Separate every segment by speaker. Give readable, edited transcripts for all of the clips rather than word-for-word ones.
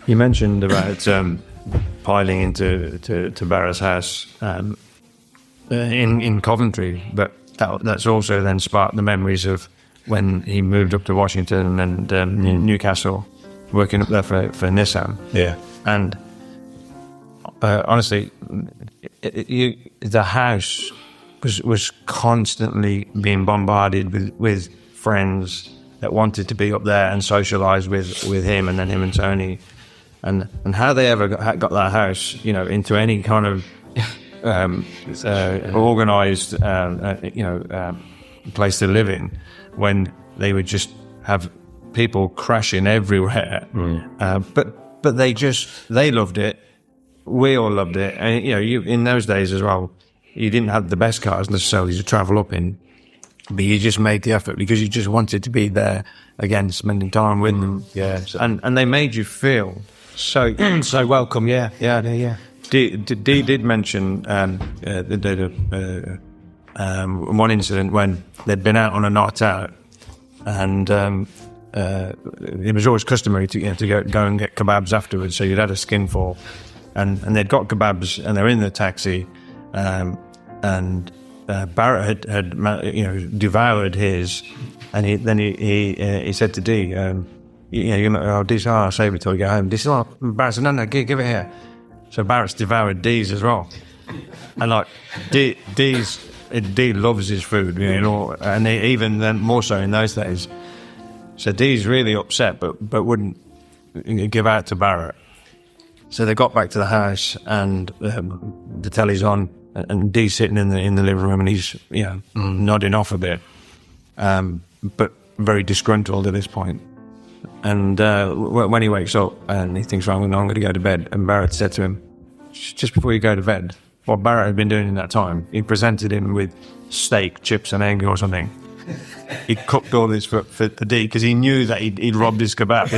Speaker 1: You mentioned about piling into Bharat's house in Coventry, but that's also then sparked the memories of when he moved up to Washington and Newcastle, working up there for Nissan.
Speaker 2: Yeah.
Speaker 1: And honestly, the house was constantly being bombarded with friends that wanted to be up there and socialise with him, and then him and Tony, and how they ever got that house, into any kind of organised, place to live in, when they would just have people crashing everywhere. But they loved it. We all loved it, and you in those days as well, you didn't have the best cars necessarily to travel up in, but you just made the effort because you just wanted to be there again, spending time with them.
Speaker 2: Yeah,
Speaker 1: and they made you feel so welcome. Yeah. Dee did mention one incident when they'd been out on a night out, and it was always customary to go and get kebabs afterwards. So you'd had a skinful, and they'd got kebabs, and they're in the taxi, and Bharat had devoured his, and he said to Dee, Dee's, I'll save it till we get home. Dee said, Bharat said, no, give it here. So Bharat's devoured Dee's as well, and like Dee loves his food, and even then more so in those days. So Dee's really upset, but wouldn't give out to Bharat. So they got back to the house, and the telly's on, and Dee's sitting in the living room, and he's nodding off a bit, but very disgruntled at this point. And when he wakes up and he thinks, I'm going to go to bed, and Bharat said to him, just before you go to bed, what Bharat had been doing in that time, he presented him with steak, chips and egg or something. He cooked all this for Dee because he knew that he'd robbed his kebab.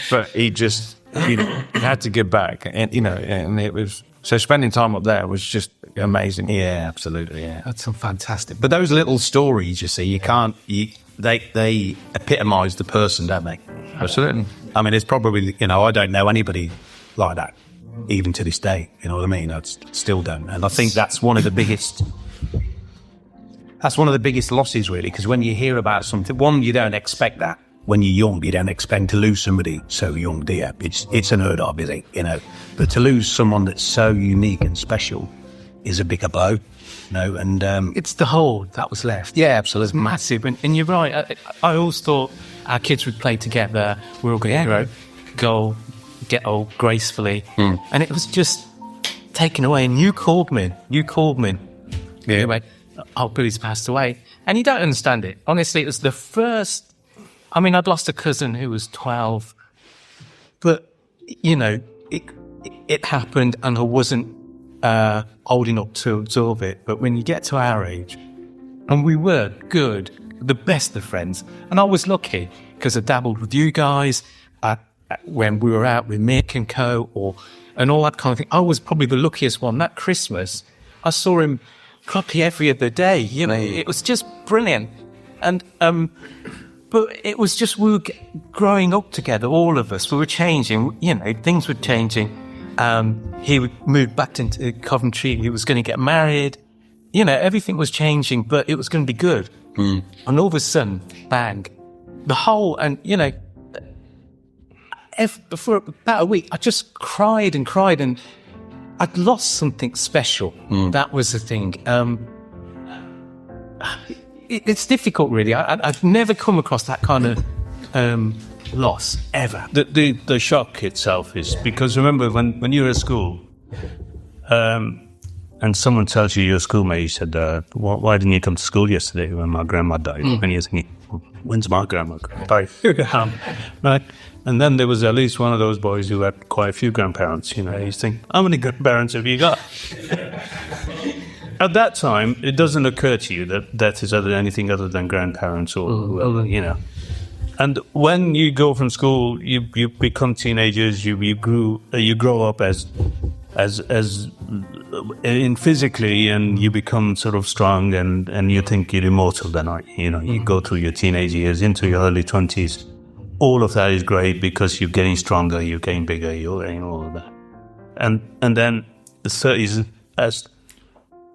Speaker 1: But he had to give back, and and it was, so spending time up there was just amazing.
Speaker 2: Yeah, absolutely. Yeah, that's fantastic. But those little stories, you see, they epitomise the person, don't they?
Speaker 1: Absolutely.
Speaker 2: I mean, it's probably, I don't know anybody like that, even to this day. You know what I mean? I still don't. And I think that's one of the biggest losses, really, because when you hear about something, one, you don't expect that. When you're young, you don't expect to lose somebody so young, do you? It's unheard of, is it? But to lose someone that's so unique and special is a bigger blow. And
Speaker 3: it's the hole that was left.
Speaker 2: Yeah, absolutely.
Speaker 3: It's massive. And you're right. I always thought our kids would play together. We're all going to go get old gracefully. And it was just taken away. And you called me. Yeah. Anyway, Billy's passed away. And you don't understand it. Honestly, it was the first. I mean, I'd lost a cousin who was 12. But, it happened, and I wasn't old enough to absorb it. But when you get to our age, and we were good, the best of friends, and I was lucky because I dabbled with you guys when we were out with Mick and co, and all that kind of thing. I was probably the luckiest one. That Christmas, I saw him probably every other day. It was just brilliant, and but it was just we were growing up together, all of us. We were changing. Things were changing. He moved back into Coventry. He was going to get married. Everything was changing, but it was going to be good. And all of a sudden, bang, the whole, and for about a week, I just cried, and I'd lost something special. That was the thing. It's difficult, really. I've never come across that kind of loss ever.
Speaker 4: The shock itself is because remember when you were at school, and someone tells you, your schoolmate, you said, why didn't you come to school yesterday when my grandma died? And you're thinking, when's my grandma died? Right? And then there was at least one of those boys who had quite a few grandparents. You think, how many grandparents have you got? At that time, it doesn't occur to you that death is anything other than grandparents or, And when you go from school, you become teenagers. You grow up as in physically, and you become sort of strong, and you think you're immortal. Then you go through your teenage years into your early 20s. all of that is great because you're getting stronger, you're getting bigger, you're getting all of that. And then the third is,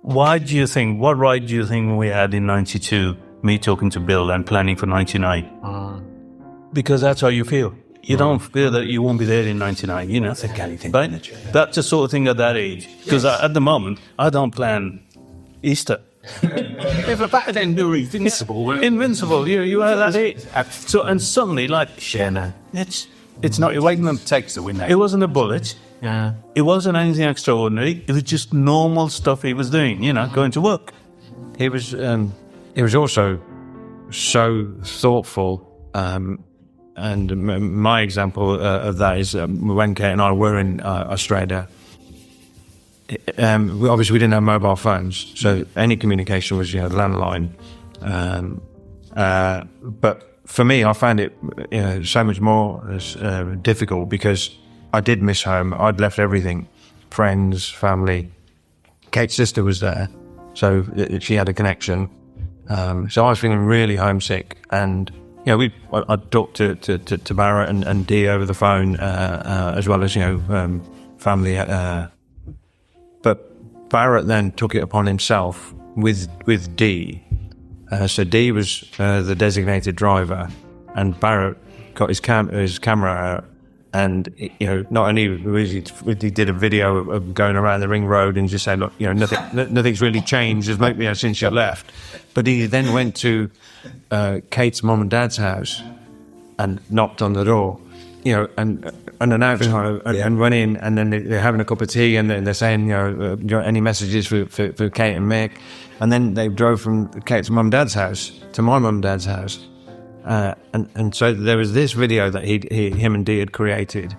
Speaker 4: what right do you think we had in 92, me talking to Bill and planning for 99? Because that's how you feel. You don't feel that you won't be there in 99, you know. Right? That's the sort of thing at that age. Because at the moment, I don't plan Easter. If back then they were invincible. Invincible, you are that age. So, and suddenly, like, it's not, it wasn't
Speaker 2: Takes the win.
Speaker 4: it wasn't a bullet.
Speaker 3: Yeah.
Speaker 4: It wasn't anything extraordinary. It was just normal stuff he was doing, you know, going to work.
Speaker 1: He was also so thoughtful. And my example of that is when Kate and I were in Australia. We didn't have mobile phones, so any communication was landline. But for me, I found it so much more difficult because I did miss home. I'd left everything, friends, family. Kate's sister was there, so she had a connection. So I was feeling really homesick, and I talked to Bharat and Dee over the phone, as well as family. But Bharat then took it upon himself with Dee. So Dee was the designated driver, and Bharat got his camera out, and not only he did a video of going around the ring road and just saying, look, nothing's really changed since you left, but he then went to Kate's mum and dad's house and knocked on the door, and announced and went in, and then they're having a cup of tea, and they're saying, any messages for Kate and Mick, and then they drove from Kate's mum and dad's house to my mum and dad's house. And so there was this video that him and Dee had created,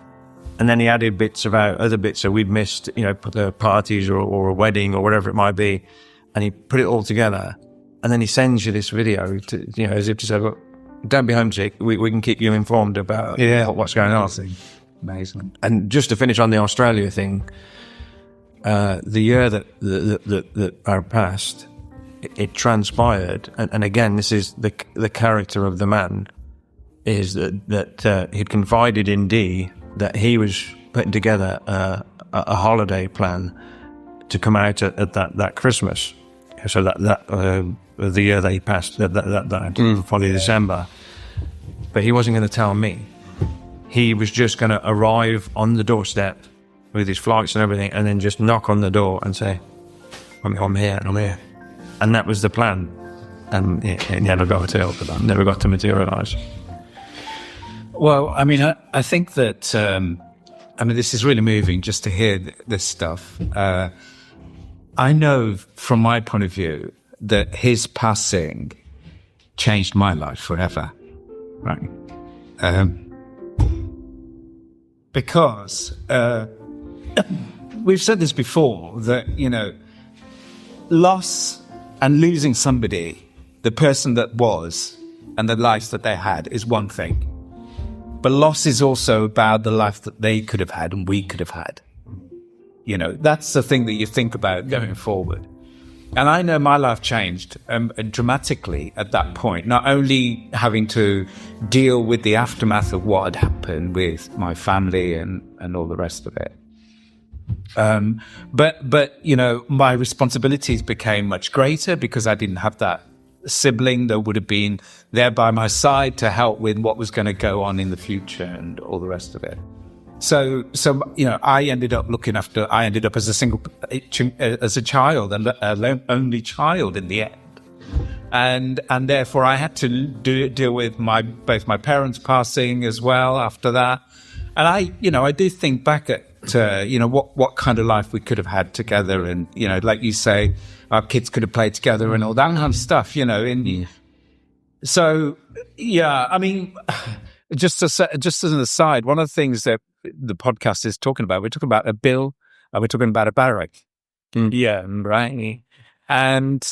Speaker 1: and then he added bits about other bits that we'd missed, the parties or a wedding or whatever it might be, and he put it all together, and then he sends you this video to, as if to say, look, don't be homesick, we can keep you informed about what's going on.
Speaker 3: Amazing.
Speaker 1: And just to finish on the Australia thing, the year that I passed, it transpired, and again, this is the character of the man, is that he'd confided in Dee that he was putting together a holiday plan to come out at that Christmas. So that the year that he passed, that probably December. But he wasn't going to tell me. He was just going to arrive on the doorstep with his flights and everything, and then just knock on the door and say, I'm here. And that was the plan. And it never got to materialise.
Speaker 2: Well, I mean, I think that, this is really moving just to hear this stuff. I know from my point of view that his passing changed my life forever, right? Because we've said this before, that, loss and losing somebody, the person that was, and the life that they had is one thing. But loss is also about the life that they could have had and we could have had. That's the thing that you think about going forward. And I know my life changed dramatically at that point, not only having to deal with the aftermath of what had happened with my family and all the rest of it. But my responsibilities became much greater because I didn't have that sibling that would have been there by my side to help with what was going to go on in the future and all the rest of it. So I ended up as a child and a only child in the end. And therefore I had to deal with both my parents passing as well after that. And I do think back at, what kind of life we could have had together. And, like you say, our kids could have played together and all that kind of stuff, So, I mean, just as an aside, one of the things that the podcast is talking about, we're talking about a Bill and we're talking about a Bharat. Yeah, right. And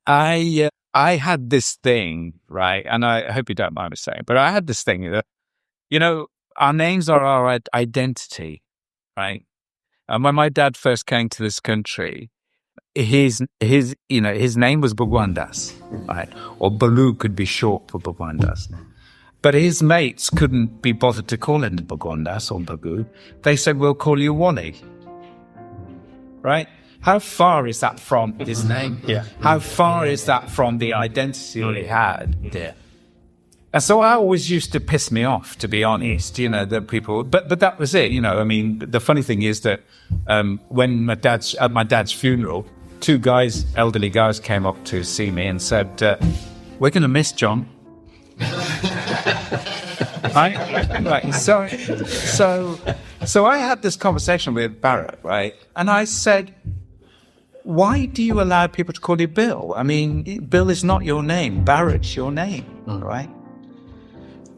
Speaker 2: I had this thing, right? And I hope you don't mind me saying, but I had this thing that, our names are our identity, right? And when my dad first came to this country, his name was Bhagwandas, right? Or Balu could be short for Bhagwandas.
Speaker 5: But his mates couldn't be bothered to call him Bagondas or Bagu. They said, we'll call you Wally. Right? How far is that from his name?
Speaker 2: Yeah.
Speaker 5: How far is that from the identity that he had? Yeah. And so I always used to piss me off, to be honest, that people, but that was it, I mean, the funny thing is that when at my dad's funeral, two guys, elderly guys came up to see me and said, we're going to miss John. Right. So I had this conversation with Bharat, right? And I said, why do you allow people to call you Bill? I mean, Bill is not your name. Bharat's your name, right?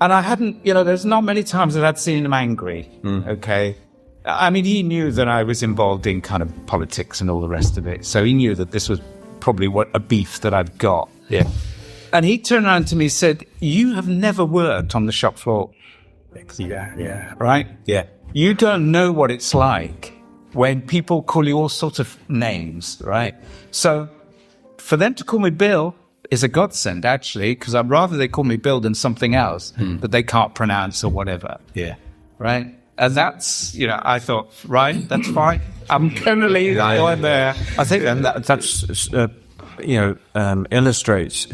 Speaker 5: And I hadn't, there's not many times that I'd seen him angry, okay? I mean, he knew that I was involved in kind of politics and all the rest of it. So he knew that this was probably a beef that I've got.
Speaker 2: Yeah.
Speaker 5: And he turned around to me and said, you have never worked on the shop floor.
Speaker 2: Yeah.
Speaker 5: Right?
Speaker 2: Yeah.
Speaker 5: You don't know what it's like when people call you all sorts of names, right? So for them to call me Bill is a godsend, actually, because I'd rather they call me Bill than something else that they can't pronounce or whatever.
Speaker 2: Yeah.
Speaker 5: Right? And that's, I thought, right, that's fine. I'm going to leave that there.
Speaker 1: I think that's illustrates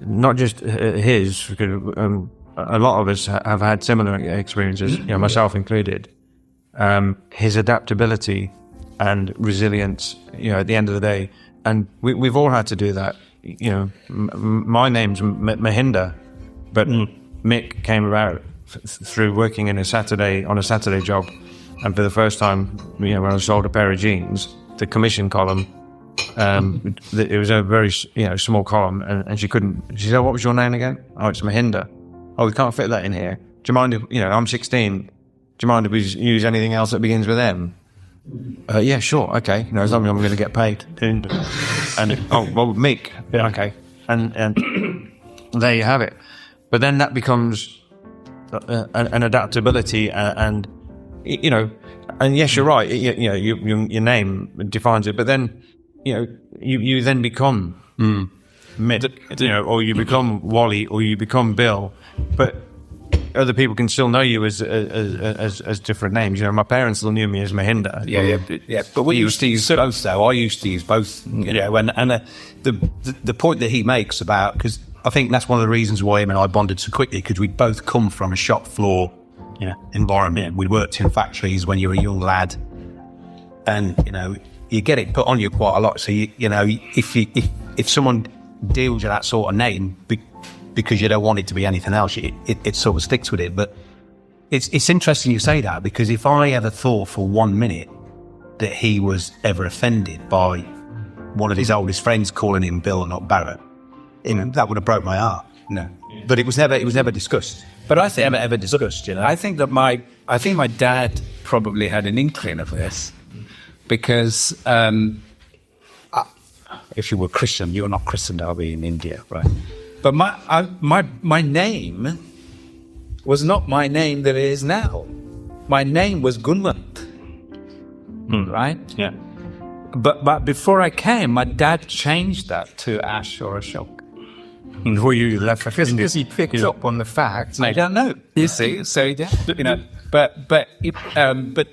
Speaker 1: not just his, because a lot of us have had similar experiences, myself included. His adaptability and resilience, at the end of the day, and we've all had to do that. My name's Mahinda, but Mick came about through working on a Saturday job, and for the first time, when I sold a pair of jeans, the commission column, it was a very small column, and she said, "What was your name again?" "Oh, it's Mahinda." "Oh, we can't fit that in here. Do you mind if I'm 16? Do you mind if we use anything else that begins with M?" "Yeah, sure, okay. As long as I'm going to get paid." And Mick, yeah, okay, and there you have it. But then that becomes an adaptability, and yes, you're right. Your name defines it, but then you then become Mick, or you become Wally, or you become Bill, but other people can still know you as different names. My parents still knew me as Mahinda.
Speaker 2: Yeah. But we used to use both, though. I used to use both. And the point that he makes about, because I think that's one of the reasons why him and I bonded so quickly, because we both come from a shop floor environment. We worked in factories when you were a young lad, and you get it put on you quite a lot. So if someone deals with that sort of name because you don't want it to be anything else, it sort of sticks with it. But it's interesting you say that, because if I ever thought for 1 minute that he was ever offended by one of his oldest friends calling him Bill and not Bharat, that would have broke my heart.
Speaker 5: No.
Speaker 2: But it was never discussed.
Speaker 5: But I think
Speaker 2: ever discussed,
Speaker 5: I think that my dad probably had an inkling of this, because if you were Christian, you're not Christian, I'll be in India, right? But my name was not my name that it is now. My name was Gunwant, right?
Speaker 4: Yeah.
Speaker 5: But before I came, my dad changed that to Ash or Ashok.
Speaker 4: Were you left
Speaker 5: Because he picked up on the fact. I don't know. You see, so but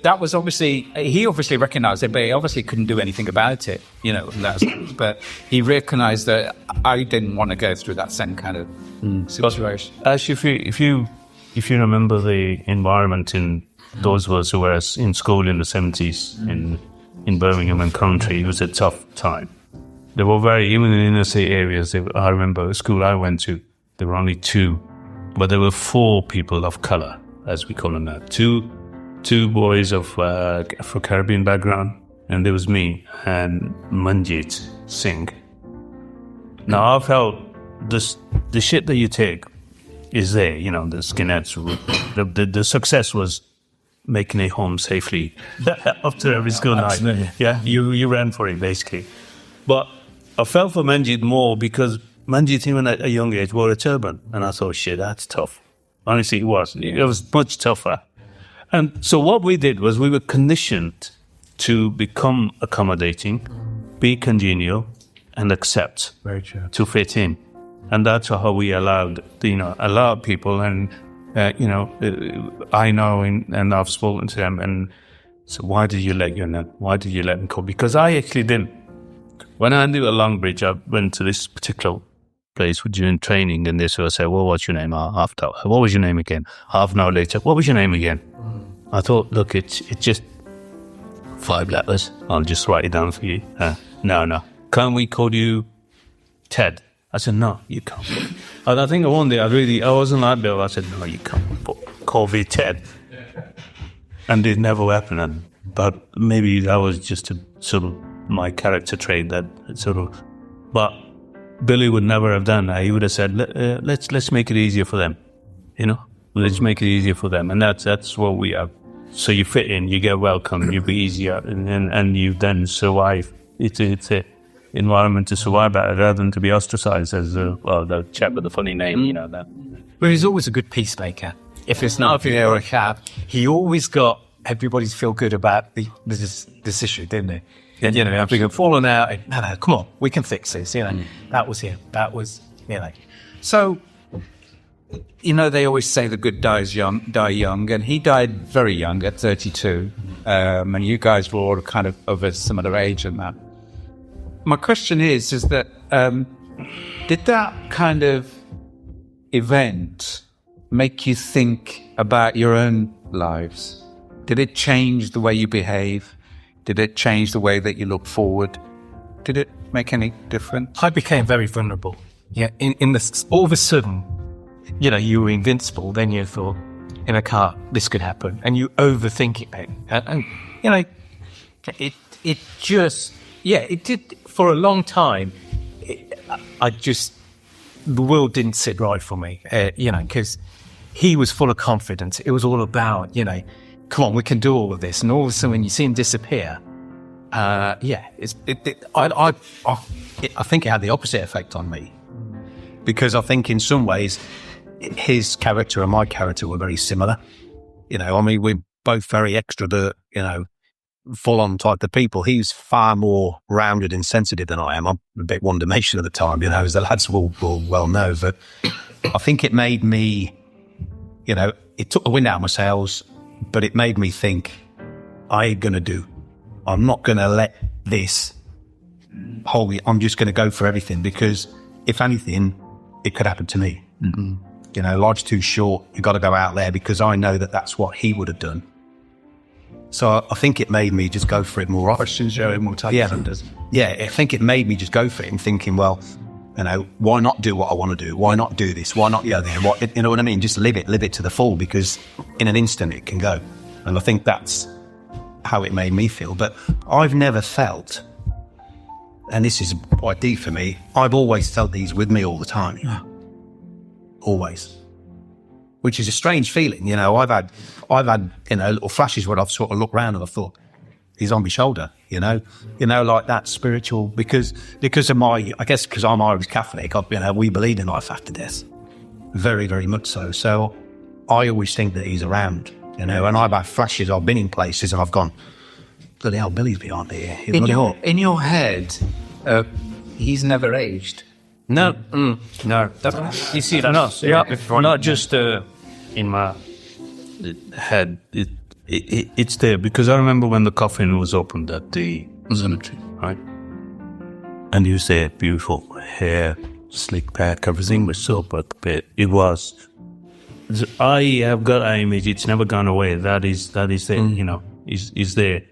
Speaker 5: that was he obviously recognised it, but he obviously couldn't do anything about it. But he recognised that I didn't want to go through that same kind of situation.
Speaker 4: Ash, if you remember the environment in those of us who were in school in the 70s in Birmingham and Coventry, it was a tough time. There were even in inner city areas, I remember a school I went to, there were only 2, but there were 4 people of colour, as we call them now. Two boys of Afro-Caribbean background, and there was me and Manjit Singh. Now, I felt the shit that you take is there, the skinheads. The success was making it home safely after every school night. Yeah, you ran for it, basically. But I felt for Manjit more because Manjit, even at a young age, wore a turban. And I thought, shit, that's tough. Honestly, it was. It was much tougher. And so what we did was we were conditioned to become accommodating, be congenial, and accept.
Speaker 3: Very true.
Speaker 4: To fit in. And that's how we allowed, allow people. And, I know and I've spoken to them. And so why did you let why did you let them go? Because I actually didn't. When I knew at Longbridge, I went to this particular place during training, and they sort of said, well, what's your name? After, what was your name again? Half an hour later, what was your name again? I thought, look, it's just 5 letters. I'll just write it down for you. No. Can't we call you Ted? I said, no, you can't. And I think one day I wasn't like Bill. I said, no, you can't call me Ted. And it never happened. But maybe that was just a sort of my character trait that sort of, but Billy would never have done that. He would have said, let's make it easier for them. Let's make it easier for them. And that's what we have. So you fit in, you get welcome, you be easier, and you then survive. It's a environment to survive at rather than to be ostracized as the chap with the funny name, that.
Speaker 3: Well, he's always a good peacemaker. If it's not a female or a cab, he always got everybody to feel good about this issue, didn't he? And, if we get fallen out, no, come on, we can fix this, That was him. That was,
Speaker 5: So, they always say the good die young, and he died very young at 32, and you guys were all kind of a similar age and that. My question is that did that kind of event make you think about your own lives? Did it change the way you behave? Did it change the way that you look forward? Did it make any difference?
Speaker 3: I became very vulnerable. Yeah, in this, all of a sudden, you were invincible. Then you thought, in a car, this could happen, and you overthink it, and it did for a long time. The world didn't sit right for me, because he was full of confidence. It was all about, come on, we can do all of this. And all of a sudden, when you see him disappear, I
Speaker 2: think it had the opposite effect on me. Because I think in some ways, his character and my character were very similar. We're both very extrovert, full-on type of people. He's far more rounded and sensitive than I am. I'm a bit one-dimensional at the time, as the lads will well know. But I think it made me, it took the wind out of my sails, but it made me think, I'm not going to let this I'm just going to go for everything, because if anything, it could happen to me. Mm-hmm. Life's too short. You got to go out there, because I know that that's what he would have done. So I think it made me just go for it more often.
Speaker 5: Questions you more time.
Speaker 2: Yeah, I think it made me just go for it and thinking, well, why not do what I want to do? Why not do this? Why not, you know what I mean? Just live it to the full, because in an instant it can go. And I think that's how it made me feel. But I've never felt, and this is quite deep for me, I've always felt these with me all the time. Yeah. Always. Which is a strange feeling, I've had little flashes where I've sort of looked around and I thought, he's on my shoulder, like that spiritual, because of because I'm Irish Catholic, we believe in life after death. Very, very much so. So I always think that he's around, and I've had flashes, I've been in places and I've gone, bloody hell, Billy's behind here.
Speaker 5: In your head, he's never aged.
Speaker 1: No, no. You see that? Not just in my head. It's there because I remember when the coffin was opened at the cemetery, right? And you say beautiful hair, slick back, everything was so prepared. It was. I have got an image. It's never gone away. That is there. Is there.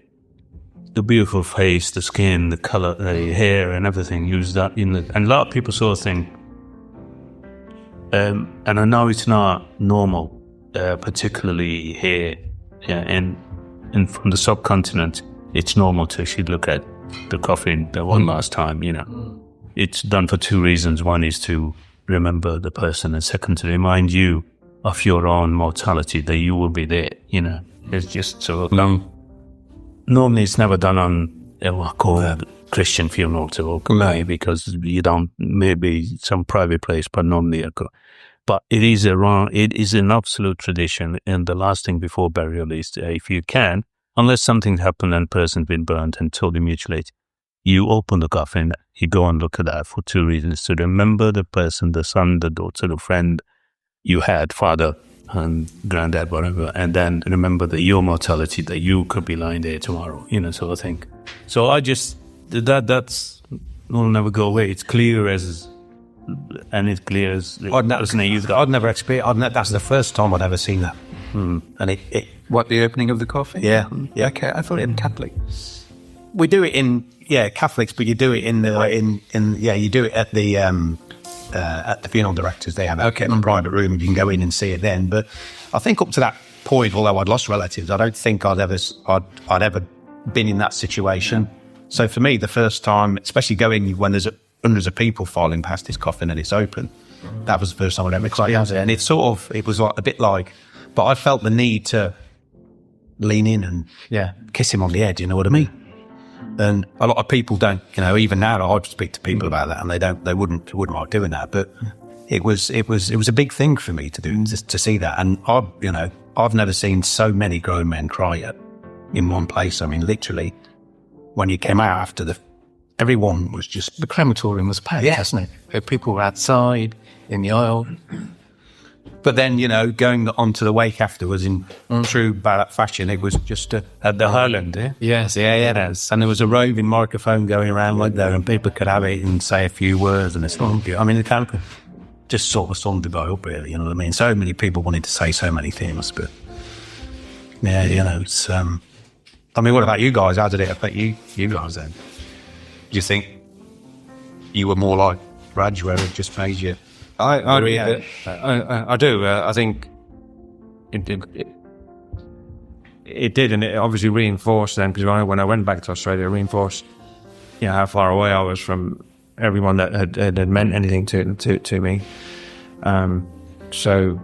Speaker 1: The beautiful face, the skin, the color, the hair, and everything. Use that and a lot of people sort of think, and I know it's not normal, particularly here, and from the subcontinent, it's normal to actually look at the coffin the one last time. It's done for two reasons. One is to remember the person, and second to remind you of your own mortality, that you will be there. It's just so long. Normally, it's never done on a Christian funeral to because you don't, maybe some private place, but normally but it is an absolute tradition. And the last thing before burial is, if you can, unless something happened and person's been burnt and totally mutilated,
Speaker 4: You open the coffin, you go and look at that for two reasons: to remember the person, the son, the daughter, the friend you had, father and granddad, whatever, and then remember that your mortality, that you could be lying there tomorrow, sort of thing. So I just, that's will never go away. It's clear as, and it's clear as,
Speaker 2: I'd never experienced, that's the first time I'd ever seen that. And it
Speaker 5: What, the opening of the coffin?
Speaker 2: yeah.
Speaker 5: Okay, I thought it was Catholic.
Speaker 2: We do it in, Catholics, but you do it you do it at the funeral directors. They have a private room. You can go in and see it then. But I think up to that point, although I'd lost relatives, I don't think I'd ever been in that situation. So for me, the first time, especially going when there's hundreds of people filing past this coffin and it's open, that was the first time I'd ever experienced it. And it was like a bit like, but I felt the need to lean in and kiss him on the head. You know what I mean? And a lot of people don't, even now I'd speak to people about that and they wouldn't like doing that. But it was a big thing for me to do, to see that. And I've never seen so many grown men cry in one place. I mean, literally, when you came out after everyone was just...
Speaker 3: The crematorium was packed, hasn't it? People were outside, in the aisle.
Speaker 2: But then, going on to the wake afterwards in true Bharat fashion, it was just at the Highland,
Speaker 3: Yes.
Speaker 2: And there was a roving microphone going around like there, and people could have it and say a few words, and it's not good. I mean, it kind of just sort of summed it up, really, you know what I mean? So many people wanted to say so many things, but it's... I mean, what about you guys? How did it affect you guys then? Do you think you were more like Raj, where it just made you...
Speaker 1: I do. I think it did, and it obviously reinforced them, because when I went back to Australia, it reinforced how far away I was from everyone that had meant anything to me. So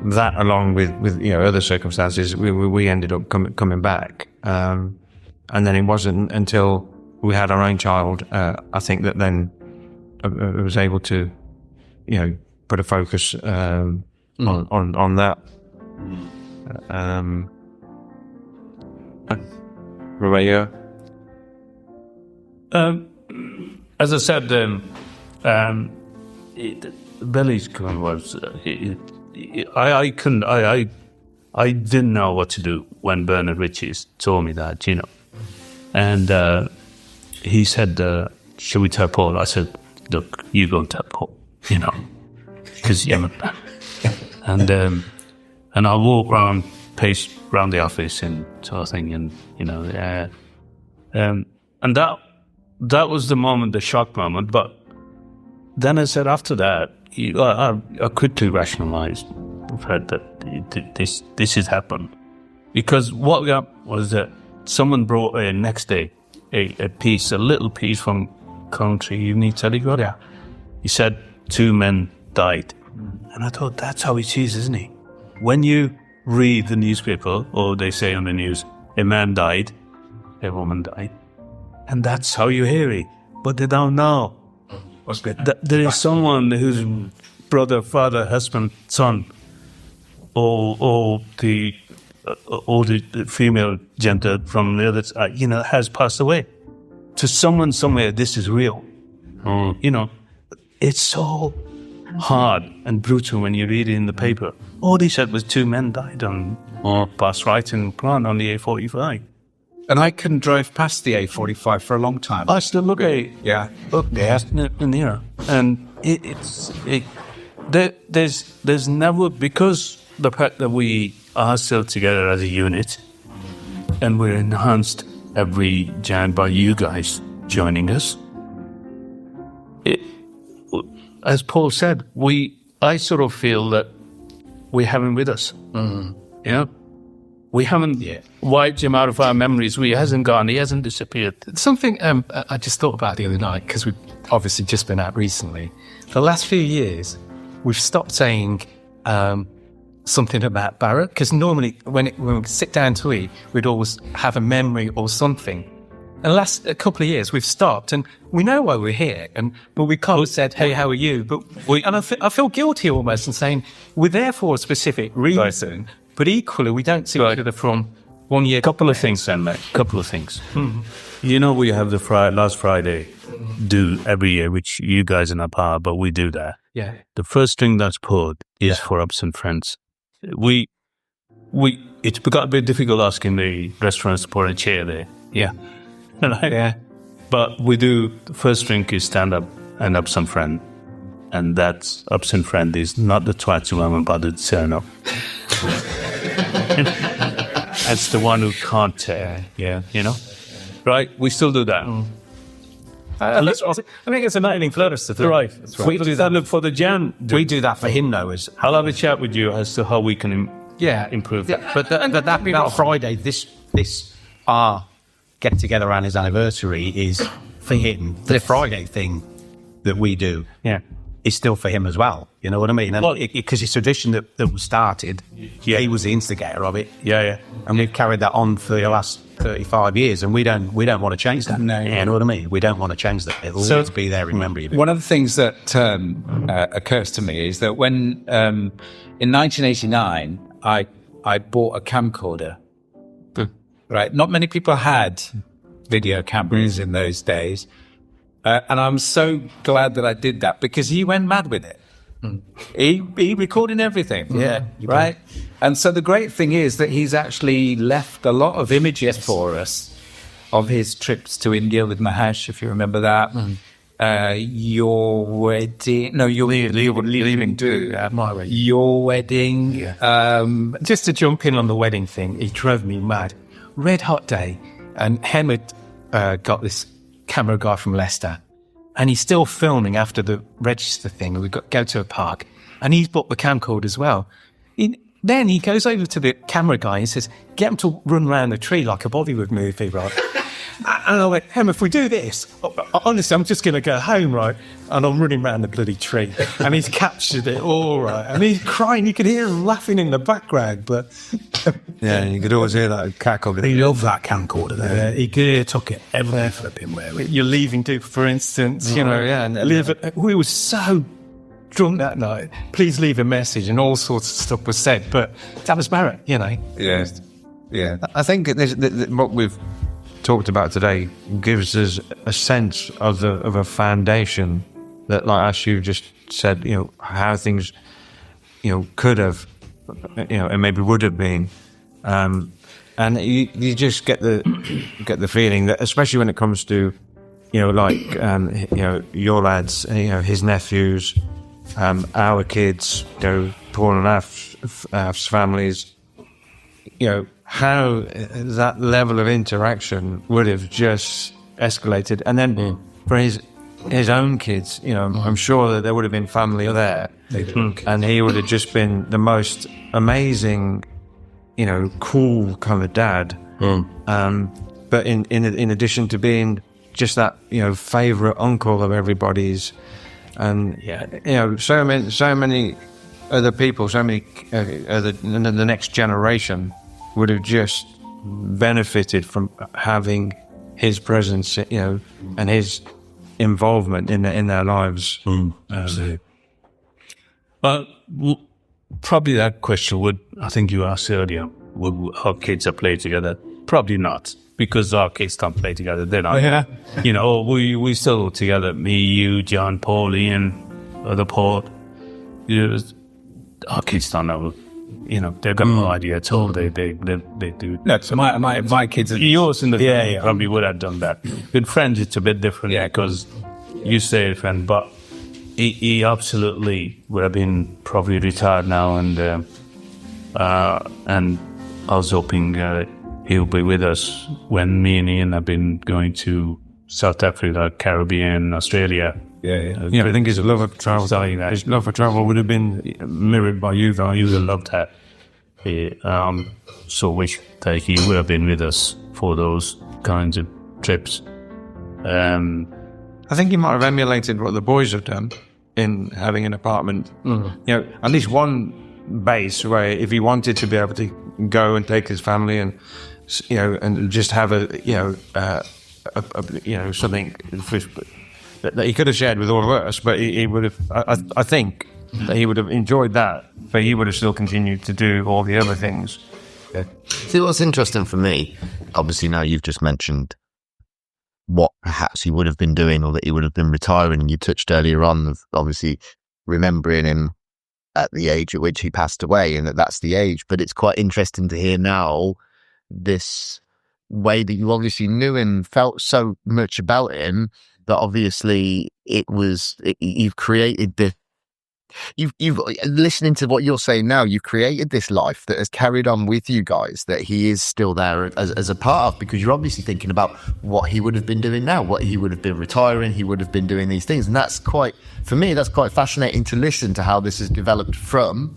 Speaker 1: that, along with other circumstances, we ended up coming back, and then it wasn't until we had our own child, I think, that then I was able to put a focus on that. Rebecca?
Speaker 4: As I said, Billy's gun was... I didn't know what to do when Bernard Ritchie's told me that, And he said, "Shall we tell Paul?" I said, "Look, you go and tell Paul, because and I walk around, pace around the office and sort of thing, and and that was the moment, the shock moment. But then I said, after that, I quickly rationalised the fact that this has happened, because what got was that someone brought in next day a little piece from Coventry Evening Telegraph. Yeah. He said 2 men died. And I thought, that's how it is, isn't it? When you read the newspaper, or they say on the news, a man died, a woman died, and that's how you hear it. But they don't know. There is someone whose brother, father, husband, son, or the female gender from the other side, has passed away. To someone somewhere, this is real. It's so hard and brutal when you read it in the paper. All they said was 2 men died on past right in plant on the A45.
Speaker 5: And I couldn't drive past the A45 for a long time.
Speaker 4: I still look at it.
Speaker 5: Yeah.
Speaker 4: Look there in here. And there's never, because the fact that we are still together as a unit, and we're enhanced every Jan by you guys joining us. As Paul said, I sort of feel that we have him with us. We haven't wiped him out of our memories. He hasn't gone. He hasn't disappeared.
Speaker 3: Something I just thought about the other night, because we've obviously just been out recently. The last few years, we've stopped saying something about Bharat, because normally when we sit down to eat, we'd always have a memory or something. And the last couple of years, we've stopped, and we know why we're here, but we can't have said, "Hey, how are you?" But I feel guilty almost in saying we're there for a specific reason, but equally we don't see each other from 1 year.
Speaker 4: Couple of things, then, mate. Couple of things. You know, we have the last Friday do every year, which you guys are not part of, but we do that.
Speaker 3: Yeah.
Speaker 4: The first thing that's put is for absent friends. It's got a bit difficult asking the restaurants to put a chair there.
Speaker 3: Yeah.
Speaker 4: Right?
Speaker 3: Yeah.
Speaker 4: But we do, the first drink is stand up and absent friend. And that absent friend is not the twat who haven't bothered to turn up. That's the one who can't tear.
Speaker 3: Yeah.
Speaker 4: You know? Right? We still do that.
Speaker 3: I think it's a nightly flutters to
Speaker 4: Right.
Speaker 3: We do that.
Speaker 4: Look, for the jam,
Speaker 2: We do that for him, though.
Speaker 4: I'll have a chat with you as to how we can improve that.
Speaker 2: But that Friday, this our get together around his anniversary is for him. The Friday thing that we do, is still for him as well. You know what I mean? Because it's tradition that was started. Yeah, he was the instigator of it.
Speaker 4: Yeah.
Speaker 2: And we've carried that on for the last 35 years, and we don't want to change that.
Speaker 5: No.
Speaker 2: You know what I mean? We don't want to change that. It'll always be there in memory of it.
Speaker 5: One of the things that occurs to me is that when in 1989 I bought a camcorder. Right, not many people had video cameras in those days, and I'm so glad that I did that because he went mad with it. He recorded everything.
Speaker 2: Yeah,
Speaker 5: right. And so the great thing is that he's actually left a lot of images for us of his trips to India with Mahesh, if you remember that. Your wedding. No, you're leaving too.
Speaker 3: My wedding.
Speaker 5: Your wedding.
Speaker 3: Yeah. Just to jump in on the wedding thing, he drove me mad. Red hot day, and Hem had got this camera guy from Leicester, and he's still filming after the register thing. We go to a park, and he's bought the camcorder as well. Then he goes over to the camera guy and says, "Get him to run around the tree like a Bollywood movie, right?" And I went, "Hem, if we do this, honestly, I'm just going to go home, right?" And I'm running around the bloody tree. And he's captured it all right. And he's crying. You could hear him laughing in the background. But
Speaker 1: Yeah, you could always hear that cackle.
Speaker 2: He loved that camcorder, though.
Speaker 3: yeah,
Speaker 2: He took it everywhere for him.
Speaker 3: you're leaving Duke, for instance, you know, yeah. And we were so drunk that night. Please leave a message, and all sorts of stuff was said. But that was Bharat, you know.
Speaker 5: Yeah.
Speaker 1: I think what we've talked about today gives us a sense of a foundation that, like as you just said, you know, how things, you know, could have, you know, and maybe would have been, and you just get the feeling that, especially when it comes to, you know, like you know, your lads, you know, his nephews, our kids, you know, Paul and Af's families, you know, how that level of interaction would have just escalated. And then for his own kids, you know, I'm sure that there would have been family there. And he would have just been the most amazing, you know, cool kind of dad. But in addition to being just that, you know, favourite uncle of everybody's, and you know, so many other people, so many the next generation would have just benefited from having his presence, you know, and his involvement in their lives.
Speaker 4: Absolutely. Well, probably that question would, I think you asked earlier, would our kids are play together? Probably not, because our kids can't play together. They're not.
Speaker 3: Yeah.
Speaker 4: You know, we still together. Me, you, John, Paul, Ian, other Paul. You know, our kids don't know. You know, they've got no idea at all. They do.
Speaker 5: No, so my kids are
Speaker 4: Yours in the probably would have done that. With friends, it's a bit different because you say a friend, but he absolutely would have been probably retired now, and I was hoping he'll be with us when me and Ian have been going to South Africa, Caribbean, Australia.
Speaker 1: Yeah, I think his love of travel. His love for travel would have been mirrored by you, though.
Speaker 4: You would have loved that. So wish that he would have been with us for those kinds of trips.
Speaker 1: I think he might have emulated what the boys have done in having an apartment. You know, at least one base where if he wanted to be able to go and take his family and, you know, and just have something that he could have shared with all of us, but he would have. I think that he would have enjoyed that, but he would have still continued to do all the other things.
Speaker 6: See, what's interesting for me, obviously now you've just mentioned what perhaps he would have been doing or that he would have been retiring, and you touched earlier on of obviously remembering him at the age at which he passed away, and that's the age. But it's quite interesting to hear now this way that you obviously knew him, felt so much about him, that obviously you've created this. You've listening to what you're saying now, you've created this life that has carried on with you guys, that he is still there as a part of, because you're obviously thinking about what he would have been doing now, what he would have been retiring, he would have been doing these things. And that's quite fascinating to listen to how this has developed from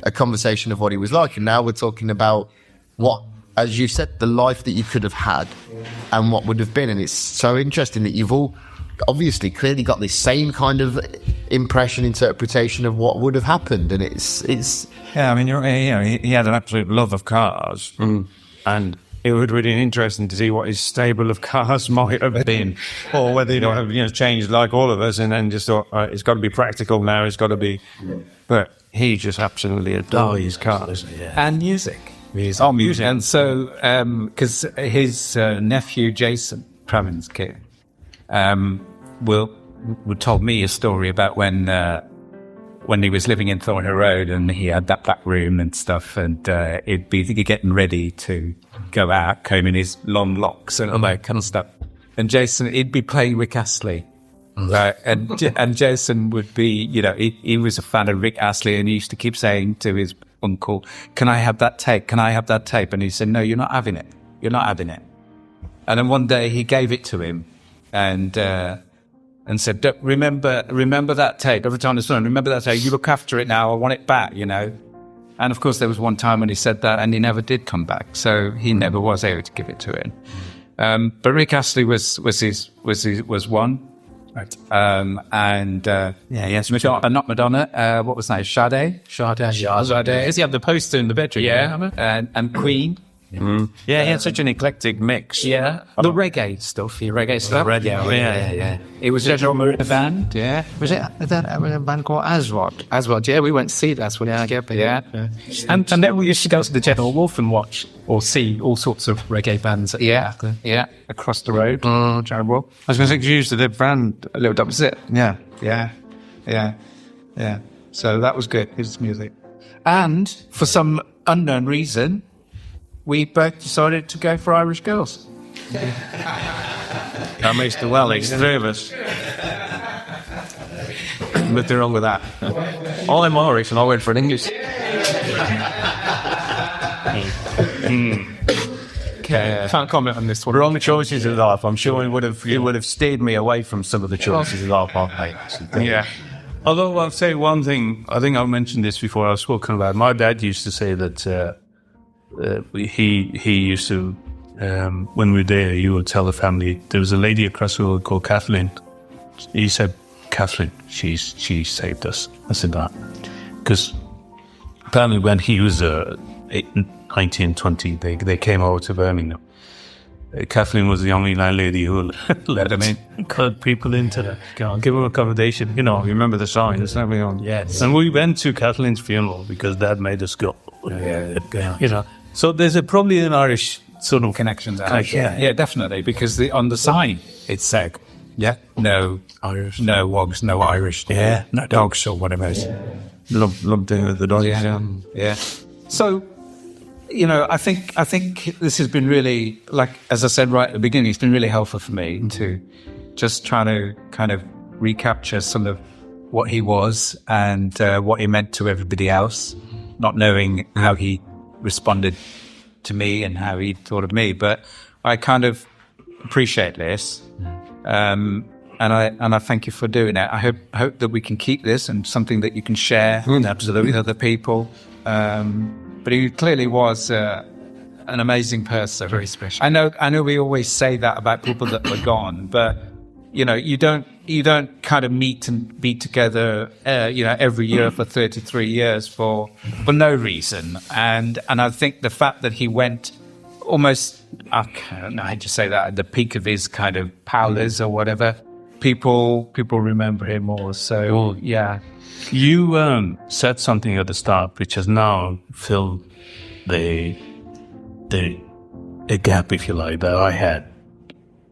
Speaker 6: a conversation of what he was like. And now we're talking about what, as you said, the life that you could have had and what would have been. And it's so interesting that you've all obviously clearly got this same kind of interpretation of what would have happened, and it's
Speaker 1: yeah. I mean, he had an absolute love of cars, and it would be really interesting to see what his stable of cars might have been, or whether he'd have changed like all of us, and then just thought, all right, it's got to be practical now. It's got to be, but he just absolutely adored his cars
Speaker 5: and music.
Speaker 1: Oh, music,
Speaker 5: and so because his nephew Jason Craven's kid. Told me a story about when he was living in Thornhill Road and he had that back room and stuff, and he'd be getting ready to go out, combing his long locks and all that kind of stuff. And Jason, he'd be playing Rick Astley, right? And Jason would be, he was a fan of Rick Astley, and he used to keep saying to his uncle, "Can I have that tape? Can I have that tape?" And he said, "No, you're not having it. You're not having it." And then one day he gave it to him. And said, remember that tape. Every time it's on, remember that tape. You look after it now. I want it back, And of course, there was one time when he said that, and he never did come back. So he never was able to give it to him. But Rick Astley was one. Right. Yes, not Madonna. What was that? Sade.
Speaker 3: Does he have the poster in the bedroom?
Speaker 5: Yeah, and Queen.
Speaker 1: Yeah, he had such an eclectic mix.
Speaker 5: Yeah, the reggae stuff. Yeah. It was a drummer band. Yeah,
Speaker 1: was it a band called Aswad?
Speaker 5: Yeah, we went to see that one. Yeah.
Speaker 3: And then we used to go to the General Wolf and watch or see all sorts of reggae bands.
Speaker 5: Yeah, across the road.
Speaker 1: General Wolf. I was going to say, 'cause you used to the band
Speaker 5: a little opposite.
Speaker 1: Yeah.
Speaker 5: So that was good. His music, and for some unknown reason, we both decided to go for Irish Girls.
Speaker 1: That makes the Wellies, the three of us. Nothing wrong with that. I'm Irish and I went for an English.
Speaker 3: Okay, can't comment on this one.
Speaker 1: Wrong choices in life. I'm sure it would have steered me away from some of the choices in life I've made.
Speaker 4: Yeah. Although I'll say one thing, I think I've mentioned this before, I've spoken about. My dad used to say that he used to, when we were there, he would tell the family, there was a lady across the road called Kathleen. He said, "Kathleen, she saved us." I said that. Because apparently when he was 19, 20, they came over to Birmingham. Kathleen was the only landlady who let them in, cut people into the give them accommodation. You remember the sign, it's never on.
Speaker 3: Yes.
Speaker 4: And we went to Kathleen's funeral because Dad made us go. So there's probably an Irish sort of
Speaker 5: connection there. Yeah, definitely. Because on the sign it said, no Irish, no wogs, no Irish, no dogs or whatever.
Speaker 1: Love doing with the dogs.
Speaker 5: Yeah. So, I think this has been really, like, as I said right at the beginning, it's been really helpful for me to just try to kind of recapture some of what he was and what he meant to everybody else, not knowing how he responded to me and how he thought of me. But I kind of appreciate this. And I thank you for doing it. I hope that we can keep this and something that you can share with other people. But he clearly was an amazing person.
Speaker 3: Very special.
Speaker 5: I know we always say that about people that were gone, but you don't kind of meet and be together every year for 33 years for no reason. And I think the fact that he went almost, I hate to say that, at the peak of his kind of powers or whatever, people remember him more. So yeah.
Speaker 4: You said something at the start which has now filled the the gap, if you like, that I had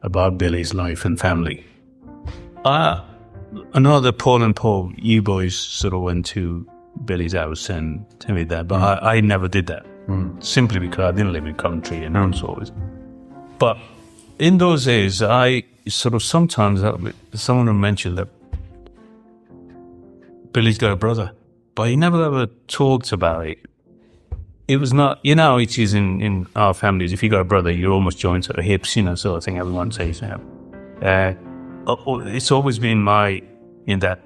Speaker 4: about Billy's life and family. I know that Paul and Paul, you boys sort of went to Billy's house and tell me that, but I never did that. Simply because I didn't live in Coventry and always. But in those days, I sort of sometimes, someone would mention that Billy's got a brother, but he never ever talked about it. It was not, you know, it is in our families. If you got a brother, you're almost joined at the hips, you know, sort of thing. Everyone says that. It's always been in that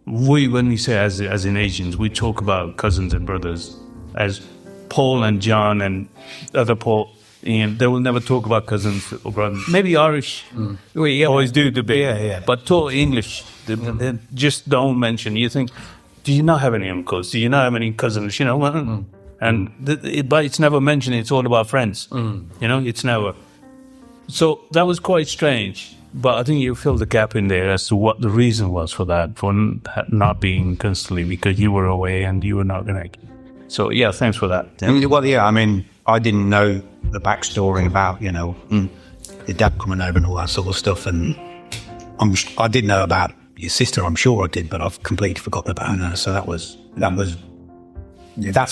Speaker 4: when we say as in Asians, we talk about cousins and brothers as Paul and John and other Paul. And they will never talk about cousins or brothers. Maybe Irish we always do the bit, but totally English, they just don't mention. You think, do you not have any uncles? Do you not have any cousins? You know, but it's never mentioned. It's all about friends. You know, it's never. So that was quite strange. But I think you fill the gap in there as to what the reason was for that, for not being constantly, because you were away and you were not going to. So yeah, thanks for that.
Speaker 2: Well, yeah, I mean, I didn't know the backstory about, you know, your dad coming over and all that sort of stuff. And I did know about your sister, I'm sure I did, but I've completely forgotten about her. So that's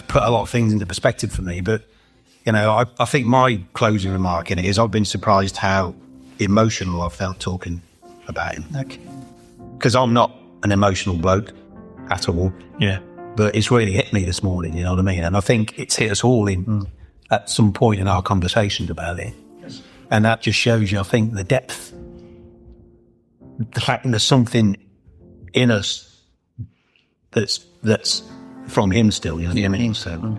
Speaker 2: put a lot of things into perspective for me. But, you know, I think my closing remark in it is I've been surprised how emotional I felt talking about him. Because I'm not an emotional bloke at all.
Speaker 4: Yeah.
Speaker 2: But it's really hit me this morning, you know what I mean? And I think it's hit us all in at some point in our conversations about it. And that just shows you, I think, the depth. The fact that there's something in us that's from him still, you know what I mean? So,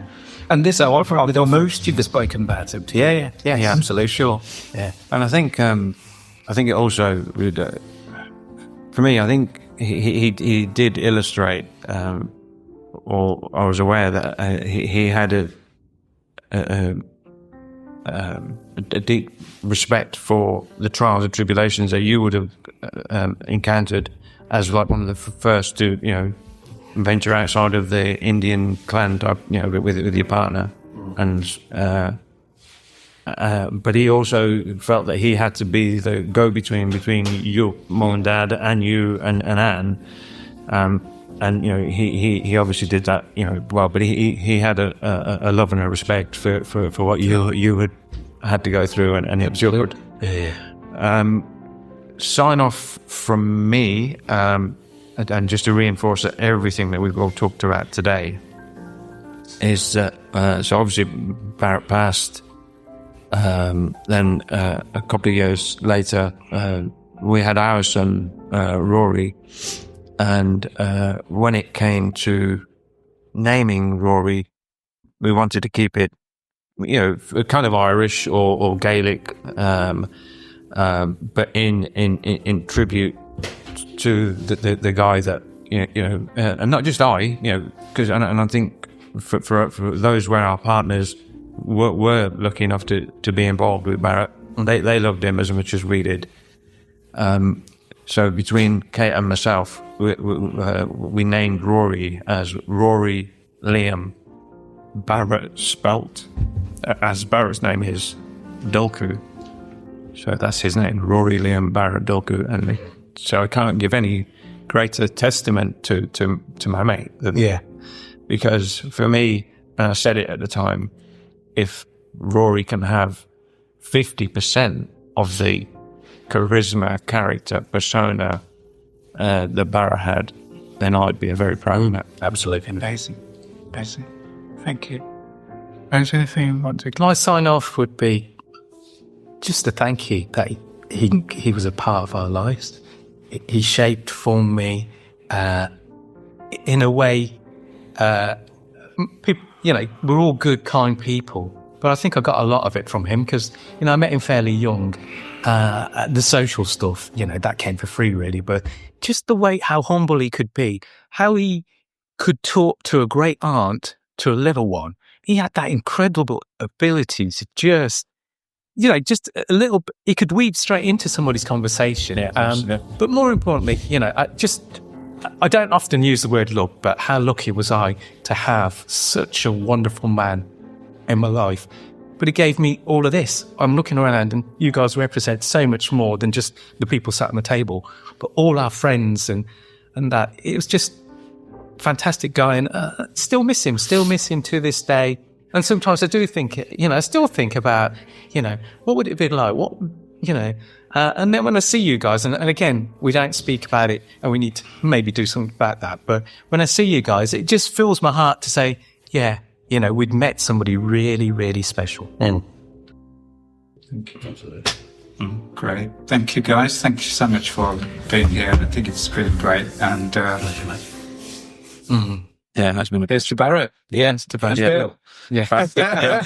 Speaker 5: And this, I probably the most you've spoken about him.
Speaker 1: Yeah, absolutely, sure.
Speaker 5: Yeah.
Speaker 1: And I think it also would, for me, I think he did illustrate, or I was aware that he had a deep respect for the trials and tribulations that you would have encountered as like one of the first to, you know, venture outside of the Indian clan type, you know, with your partner, and but he also felt that he had to be the go-between between your mom and dad and you and Anne, and you know he obviously did that, you know, well, but he had a love and a respect for what you had to go through, and it was your sign off from me. And just to reinforce that everything that we've all talked about today is that, so obviously Bharat passed, then a couple of years later, we had our son, Rory, and when it came to naming Rory, we wanted to keep it, you know, kind of Irish or Gaelic, but in tribute to the guy that, you know, and not just you know, because and I think for those where our partners were lucky enough to be involved with Bharat, they loved him as much as we did. So between Kate and myself, we named Rory as Rory Liam Bharat, spelt as Bharat's name is Dulku. So that's his name, Rory Liam Bharat Dulku, and so I can't give any greater testament to my mate than, because for me, and I said it at the time, if Rory can have 50% of the charisma, character, persona that Bharat had, then I'd be a very proud man.
Speaker 2: absolutely.
Speaker 5: Amazing. Thank you. Is there anything you want to? My sign off would be just to thank you that he was a part of our lives. He shaped, formed me in a way. People, you know, we're all good, kind people, but I think I got a lot of it from him because, you know, I met him fairly young. The social stuff, you know, that came for free, really. But just the way how humble he could be, how he could talk to a great aunt to a little one. He had that incredible ability to just, you know, just a little bit, he could weave straight into somebody's conversation. But more importantly, you know, I don't often use the word luck, but how lucky was I to have such a wonderful man in my life.
Speaker 3: but it gave me all of this. I'm looking around and you guys represent so much more than just the people sat on the table, but all our friends and that. It was just fantastic guy, and still miss him to this day. And sometimes I do think, I still think about, what would it be like? What, and then when I see you guys, and again, we don't speak about it, and we need to maybe do something about that. But when I see you guys, it just fills my heart to say, yeah, we'd met somebody really, really special.
Speaker 5: Great. Thank you, guys. Thank you so much for being here. I think it's been great. And
Speaker 1: Yeah, that's been
Speaker 5: here's to Bharat.
Speaker 3: Yeah, it's
Speaker 5: Bill.
Speaker 3: Yeah.
Speaker 5: Yeah.